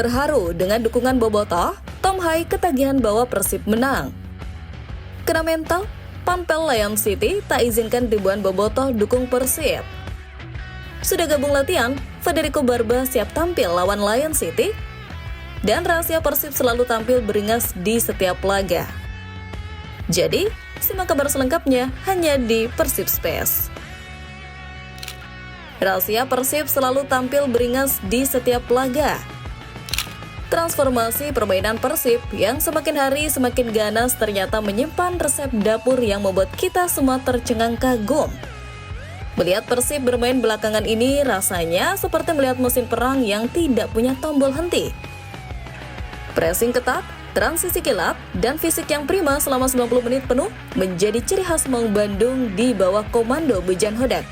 Terharu dengan dukungan Bobotoh, Tom Hai ketagihan bawa Persib menang. Kena mental, Pampel Lion City tak izinkan ribuan Bobotoh dukung Persib. Sudah gabung latihan, Federico Barba siap tampil lawan Lion City. Dan rahasia Persib selalu tampil beringas di setiap laga. Jadi, simak kabar selengkapnya hanya di Persib Space. Rahasia Persib selalu tampil beringas di setiap laga. Transformasi permainan Persib yang semakin hari semakin ganas ternyata menyimpan resep dapur yang membuat kita semua tercengang kagum. Melihat Persib bermain belakangan ini rasanya seperti melihat mesin perang yang tidak punya tombol henti. Pressing ketat, transisi kilat, dan fisik yang prima selama 90 menit penuh menjadi ciri khas Maung Bandung di bawah komando Bojan Hodak.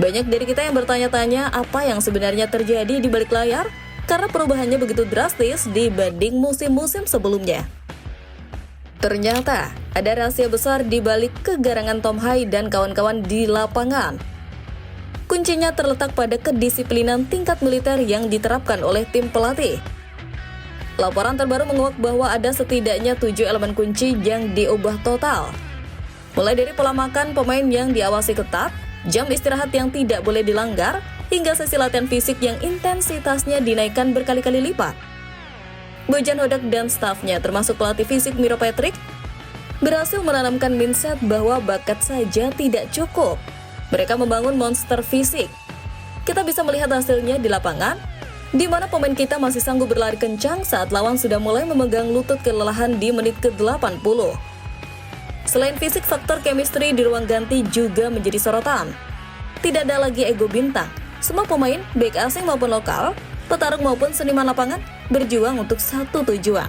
Banyak dari kita yang bertanya-tanya apa yang sebenarnya terjadi di balik layar, karena perubahannya begitu drastis dibanding musim-musim sebelumnya. Ternyata ada rahasia besar di balik kegarangan Tom Hai dan kawan-kawan di lapangan. Kuncinya terletak pada kedisiplinan tingkat militer yang diterapkan oleh tim pelatih. Laporan terbaru menguak bahwa ada setidaknya 7 elemen kunci yang diubah total. Mulai dari pola makan pemain yang diawasi ketat, jam istirahat yang tidak boleh dilanggar, hingga sesi latihan fisik yang intensitasnya dinaikkan berkali-kali lipat. Bojan Hodak dan stafnya, termasuk pelatih fisik Miro Patrick, berhasil menanamkan mindset bahwa bakat saja tidak cukup. Mereka membangun monster fisik. Kita bisa melihat hasilnya di lapangan, di mana pemain kita masih sanggup berlari kencang saat lawan sudah mulai memegang lutut kelelahan di menit ke-80. Selain fisik, faktor chemistry di ruang ganti juga menjadi sorotan. Tidak ada lagi ego bintang. Semua pemain, baik asing maupun lokal, petarung maupun seniman lapangan, berjuang untuk satu tujuan.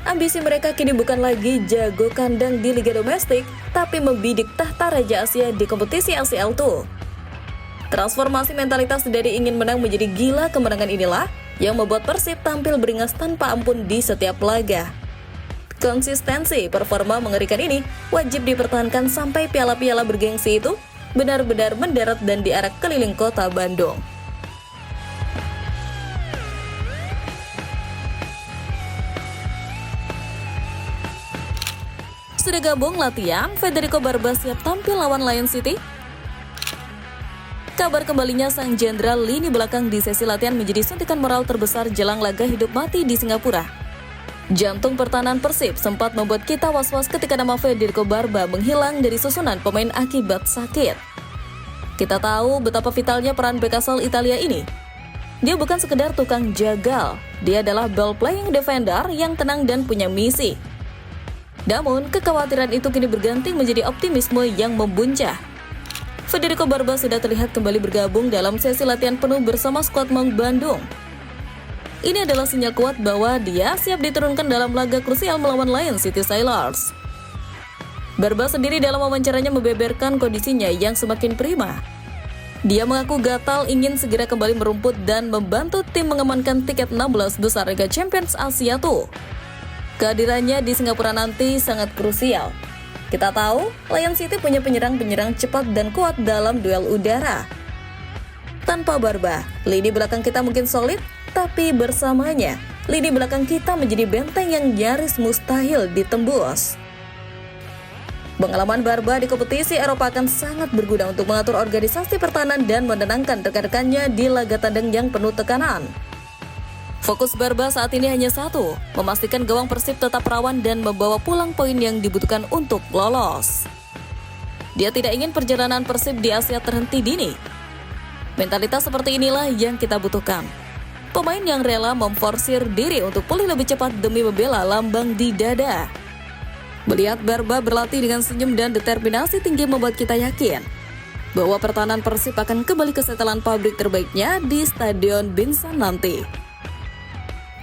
Ambisi mereka kini bukan lagi jago kandang di Liga Domestik, tapi membidik tahta Raja Asia di kompetisi ACL II. Transformasi mentalitas dari ingin menang menjadi gila kemenangan inilah yang membuat Persib tampil beringas tanpa ampun di setiap laga. Konsistensi performa mengerikan ini wajib dipertahankan sampai piala-piala bergengsi itu benar-benar mendarat dan diarak keliling kota Bandung. Sudah gabung latihan, Federico Barba siap tampil lawan Lion City? Kabar kembalinya sang jenderal lini belakang di sesi latihan menjadi suntikan moral terbesar jelang laga hidup mati di Singapura. Jantung pertahanan Persib sempat membuat kita was-was ketika nama Federico Barba menghilang dari susunan pemain akibat sakit. Kita tahu betapa vitalnya peran bek asal Italia ini. Dia bukan sekedar tukang jagal, dia adalah ball-playing defender yang tenang dan punya misi. Namun, kekhawatiran itu kini berganti menjadi optimisme yang membuncah. Federico Barba sudah terlihat kembali bergabung dalam sesi latihan penuh bersama skuad Maung Bandung. Ini adalah sinyal kuat bahwa dia siap diturunkan dalam laga krusial melawan Lion City Sailors. Barba sendiri dalam wawancaranya membeberkan kondisinya yang semakin prima. Dia mengaku gatal ingin segera kembali merumput dan membantu tim mengamankan tiket 16 besar Liga Champions Asia II. Kehadirannya di Singapura nanti sangat krusial. Kita tahu, Lion City punya penyerang-penyerang cepat dan kuat dalam duel udara. Tanpa Barba, lini belakang kita mungkin solid, tapi bersamanya, lini belakang kita menjadi benteng yang nyaris mustahil ditembus. Pengalaman Barba di kompetisi Eropa akan sangat berguna untuk mengatur organisasi pertahanan dan menenangkan rekan-rekannya di laga tandang yang penuh tekanan. Fokus Barba saat ini hanya satu, memastikan gawang Persib tetap rawan dan membawa pulang poin yang dibutuhkan untuk lolos. Dia tidak ingin perjalanan Persib di Asia terhenti dini. Mentalitas seperti inilah yang kita butuhkan. Pemain yang rela memforsir diri untuk pulih lebih cepat demi membela lambang di dada. Melihat Barba berlatih dengan senyum dan determinasi tinggi membuat kita yakin bahwa pertahanan Persib akan kembali ke setelan pabrik terbaiknya di Stadion Binsan nanti.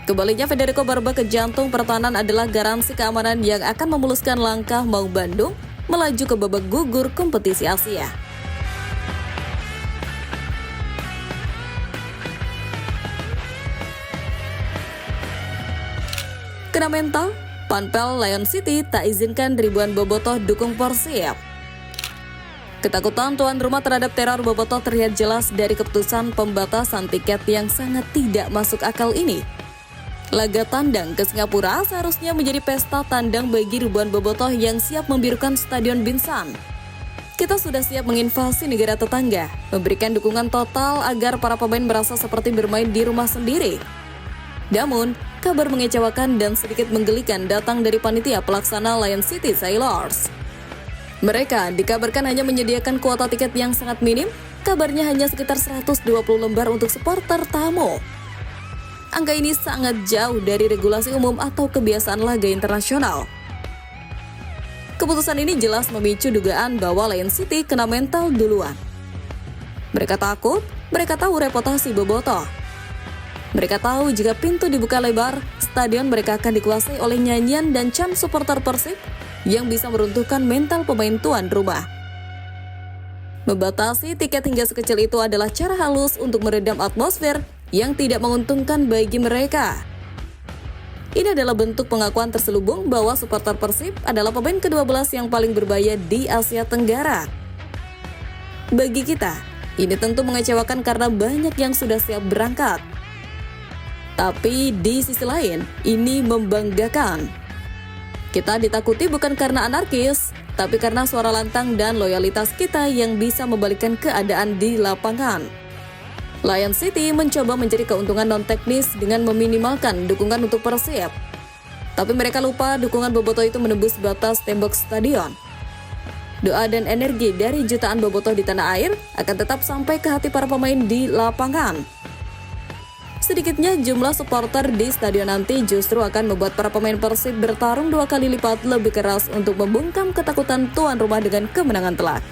Kembalinya Federico Barba ke jantung pertahanan adalah garansi keamanan yang akan memuluskan langkah Maung Bandung melaju ke babak gugur kompetisi Asia. Kena mental, Pampel Lion City tak izinkan ribuan bobotoh dukung Persib. Ketakutan tuan rumah terhadap teror Bobotoh terlihat jelas dari keputusan pembatasan tiket yang sangat tidak masuk akal ini. Laga tandang ke Singapura seharusnya menjadi pesta tandang bagi ribuan Bobotoh yang siap membirukan Stadion Binsan. Kita sudah siap menginvasi negara tetangga, memberikan dukungan total agar para pemain merasa seperti bermain di rumah sendiri. Namun, kabar mengecewakan dan sedikit menggelikan datang dari panitia pelaksana Lion City Sailors. Mereka dikabarkan hanya menyediakan kuota tiket yang sangat minim, kabarnya hanya sekitar 120 lembar untuk supporter tamu. Angka ini sangat jauh dari regulasi umum atau kebiasaan laga internasional. Keputusan ini jelas memicu dugaan bahwa Lion City kena mental duluan. Mereka takut, mereka tahu reputasi Bobotoh. Mereka tahu jika pintu dibuka lebar, stadion mereka akan dikuasai oleh nyanyian dan chant supporter Persib yang bisa meruntuhkan mental pemain tuan rumah. Membatasi tiket hingga sekecil itu adalah cara halus untuk meredam atmosfer yang tidak menguntungkan bagi mereka. Ini adalah bentuk pengakuan terselubung bahwa supporter Persib adalah pemain ke-12 yang paling berbahaya di Asia Tenggara. Bagi kita, ini tentu mengecewakan karena banyak yang sudah siap berangkat. Tapi di sisi lain, ini membanggakan. Kita ditakuti bukan karena anarkis, tapi karena suara lantang dan loyalitas kita yang bisa membalikkan keadaan di lapangan. Lion City mencoba mencari keuntungan non-teknis dengan meminimalkan dukungan untuk Persib. Tapi mereka lupa dukungan Bobotoh itu menembus batas tembok stadion. Doa dan energi dari jutaan Bobotoh di tanah air akan tetap sampai ke hati para pemain di lapangan. Sedikitnya jumlah supporter di stadion nanti justru akan membuat para pemain Persib bertarung 2 kali lipat lebih keras untuk membungkam ketakutan tuan rumah dengan kemenangan telak.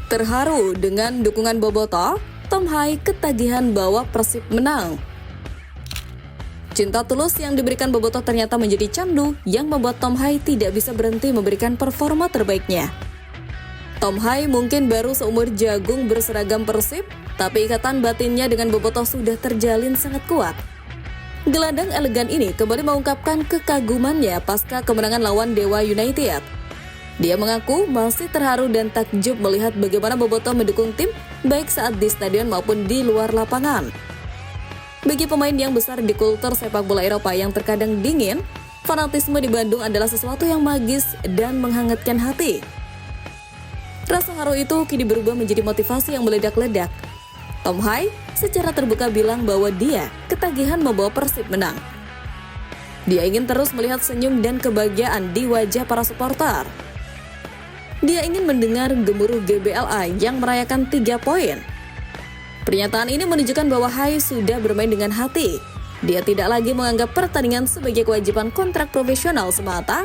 Terharu dengan dukungan Bobotoh, Tom Hai ketagihan bahwa Persib menang. Cinta tulus yang diberikan Bobotoh ternyata menjadi candu yang membuat Tom Hai tidak bisa berhenti memberikan performa terbaiknya. Tom Hai mungkin baru seumur jagung berseragam Persib, tapi ikatan batinnya dengan Bobotoh sudah terjalin sangat kuat. Gelandang elegan ini kembali mengungkapkan kekagumannya pasca kemenangan lawan Dewa United. Dia mengaku masih terharu dan takjub melihat bagaimana Bobotoh mendukung tim baik saat di stadion maupun di luar lapangan. Bagi pemain yang besar di kultur sepak bola Eropa yang terkadang dingin, fanatisme di Bandung adalah sesuatu yang magis dan menghangatkan hati. Rasa haru itu kini berubah menjadi motivasi yang meledak-ledak. Tom Hai secara terbuka bilang bahwa dia ketagihan membawa Persib menang. Dia ingin terus melihat senyum dan kebahagiaan di wajah para supporter. Dia ingin mendengar gemuruh GBLA yang merayakan 3 poin. Pernyataan ini menunjukkan bahwa Hai sudah bermain dengan hati. Dia tidak lagi menganggap pertandingan sebagai kewajiban kontrak profesional semata,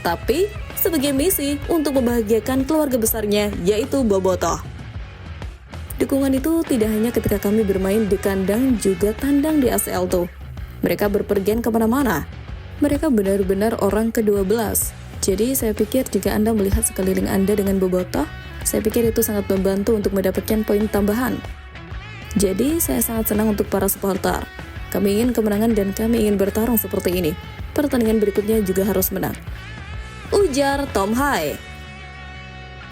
tapi sebagai misi untuk membahagiakan keluarga besarnya, yaitu Bobotoh. Dukungan itu tidak hanya ketika kami bermain di kandang, juga tandang di ACL tuh. Mereka berpergian kemana-mana. Mereka benar-benar orang ke-12. Jadi saya pikir jika Anda melihat sekeliling Anda dengan Bobotoh, saya pikir itu sangat membantu untuk mendapatkan poin tambahan. Jadi saya sangat senang untuk para supporter. Kami ingin kemenangan dan kami ingin bertarung seperti ini. Pertandingan berikutnya juga harus menang, ujar Tom Hai.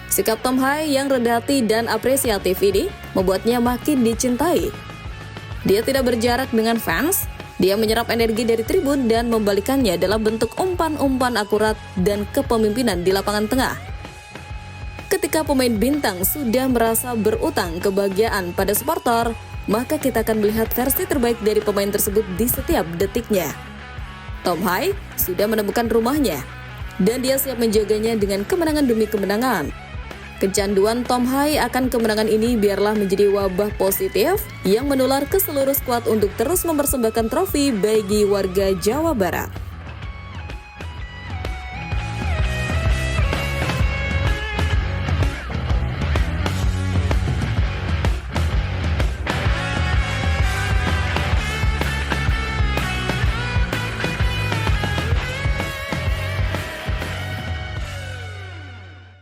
Sikap Tom Hai yang rendah hati dan apresiatif ini membuatnya makin dicintai. Dia tidak berjarak dengan fans. Dia menyerap energi dari tribun dan membalikannya dalam bentuk umpan-umpan akurat dan kepemimpinan di lapangan tengah. Ketika pemain bintang sudah merasa berutang kebahagiaan pada supporter, maka kita akan melihat versi terbaik dari pemain tersebut di setiap detiknya. Tom Hai sudah menemukan rumahnya, dan dia siap menjaganya dengan kemenangan demi kemenangan. Kecanduan Tom Hai akan kemenangan ini biarlah menjadi wabah positif yang menular ke seluruh skuad untuk terus mempersembahkan trofi bagi warga Jawa Barat.